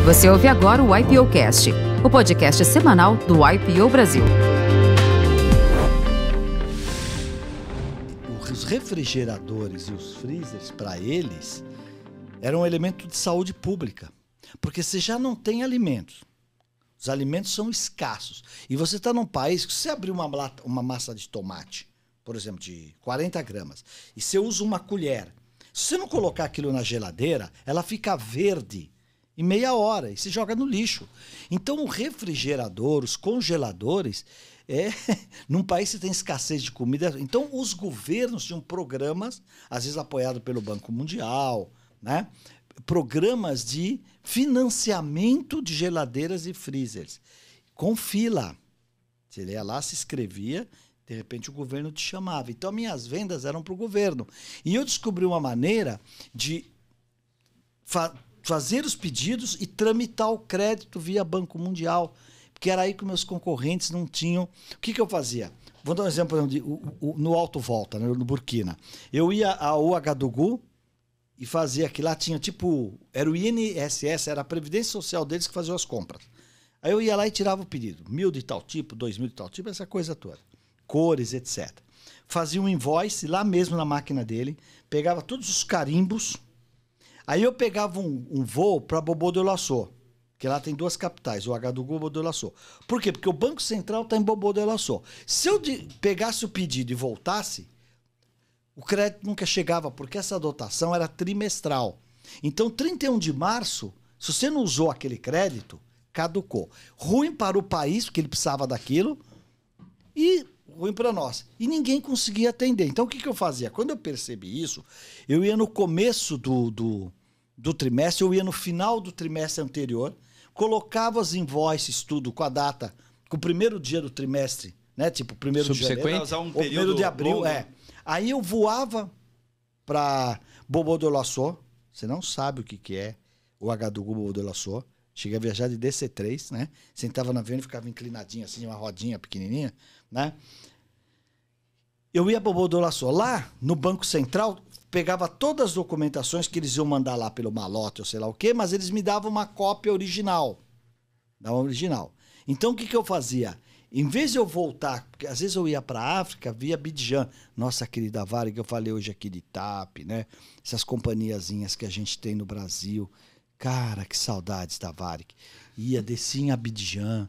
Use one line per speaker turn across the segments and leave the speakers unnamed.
Você ouve agora o IPOcast, o podcast semanal do IPO Brasil.
Os refrigeradores e os freezers, para eles, eram um elemento de saúde pública. Porque você já não tem alimentos. Os alimentos são escassos. E você está num país que se você abrir uma massa de tomate, por exemplo, de 40 gramas, e você usa uma colher, se você não colocar aquilo na geladeira, ela fica verde em meia hora e se joga no lixo. Então o refrigerador, os congeladores, num país que tem escassez de comida. Então os governos tinham programas, às vezes apoiados pelo Banco Mundial, né? Programas de financiamento de geladeiras e freezers, com fila. Você ia lá, se inscrevia, de repente o governo te chamava. Então minhas vendas eram para o governo. E eu descobri uma maneira de fazer os pedidos e tramitar o crédito via Banco Mundial, porque era aí que meus concorrentes não tinham. O que eu fazia? Vou dar um exemplo no Alto Volta, no Burkina. Eu ia ao Ouagadougou e fazia aqui, lá tinha era o INSS, era a Previdência Social deles que fazia as compras. Aí eu ia lá e tirava o pedido, 1.000 de tal tipo, 2.000 de tal tipo, essa coisa toda. Cores, etc. Fazia um invoice lá mesmo na máquina dele, pegava todos os carimbos. Aí eu pegava um voo para Bobo de Laçô, que lá tem duas capitais, o Ouagadougou e Bobo de Laçô. Por quê? Porque o Banco Central está em Bobo de Laçô. Se eu pegasse o pedido e voltasse, o crédito nunca chegava, porque essa dotação era trimestral. Então, 31 de março, se você não usou aquele crédito, caducou. Ruim para o país, porque ele precisava daquilo, e ruim para nós. E ninguém conseguia atender. Então, o que eu fazia? Quando eu percebi isso, eu ia no começo do trimestre, eu ia no final do trimestre anterior, colocava as invoices, tudo com a data, com o primeiro dia do trimestre, né? Tipo, primeiro de janeiro, ou primeiro de abril, Aí eu voava para Bobo de Laçô, você não sabe o que é o Ouagadougou, Bobo de Laçô. Cheguei a viajar de DC3, né? Sentava no avião e ficava inclinadinho assim, uma rodinha pequenininha, né? Eu ia para Bobo de Laçô. Lá, no Banco Central, pegava todas as documentações que eles iam mandar lá pelo malote ou sei lá o quê, mas eles me davam uma cópia original. Então, o que eu fazia? Em vez de eu voltar, porque às vezes eu ia para a África via Abidjan, nossa querida Varig, que eu falei hoje aqui de TAP, né? Essas companhiazinhas que a gente tem no Brasil. Cara, que saudades da Varig. Descia em Abidjan,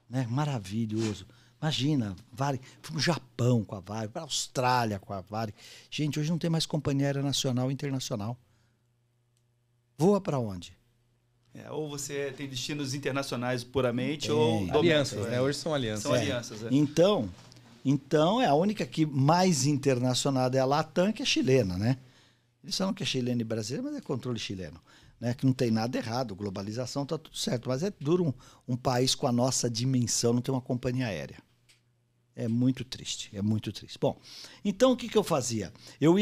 né? Maravilhoso. Imagina, Varig, fui pro Japão com a Varig, para a Austrália com a Varig. Gente, hoje não tem mais companhia aérea nacional e internacional. Voa para onde?
Ou você tem destinos internacionais puramente, ou
alianças, né? Hoje são alianças.
São alianças,
Então, a única que mais internacional é a Latam, que é chilena, né? Eles falam que é chilena e brasileira, mas é controle chileno. Né? Que não tem nada errado, globalização está tudo certo. Mas é duro um país com a nossa dimensão não ter uma companhia aérea. É muito triste, é muito triste. Bom, então o que eu fazia? Eu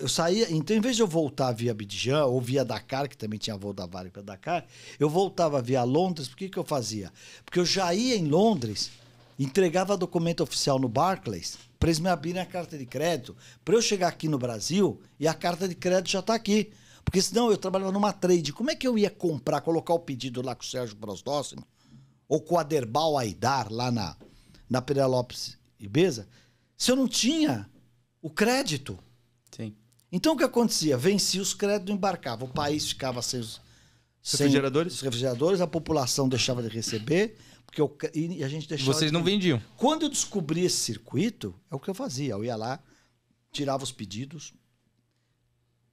saía, então em vez de eu voltar via Abidjan ou via Dakar, que também tinha voo da Varig para Dakar, eu voltava via Londres. Por que eu fazia? Porque eu já ia em Londres, entregava documento oficial no Barclays, para eles me abrirem a carta de crédito, para eu chegar aqui no Brasil e a carta de crédito já está aqui. Porque senão eu trabalhava numa trade. Como é que eu ia colocar o pedido lá com o Sérgio Brosdócino ou com o Aderbal Aidar lá na Pereira Lopes Ibeza, se eu não tinha o crédito?
Sim.
Então o que acontecia? Vencia os créditos, embarcava. O país ficava sem os refrigeradores, a população deixava de receber, e a gente deixava.
Vocês não vendiam.
Quando eu descobri esse circuito, é o que eu fazia. Eu ia lá, tirava os pedidos,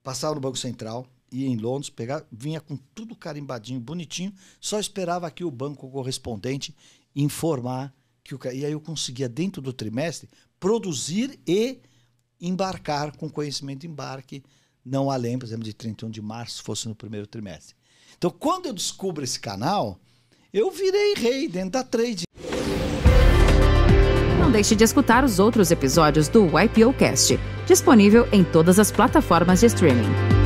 passava no Banco Central, ia em Londres, vinha com tudo carimbadinho, bonitinho, só esperava aqui o banco correspondente informar e aí eu conseguia, dentro do trimestre, produzir e embarcar com conhecimento de embarque, não além, por exemplo, de 31 de março, fosse no primeiro trimestre. Então, quando eu descubro esse canal, eu virei rei dentro da trade.
Não deixe de escutar os outros episódios do IPOcast, disponível em todas as plataformas de streaming.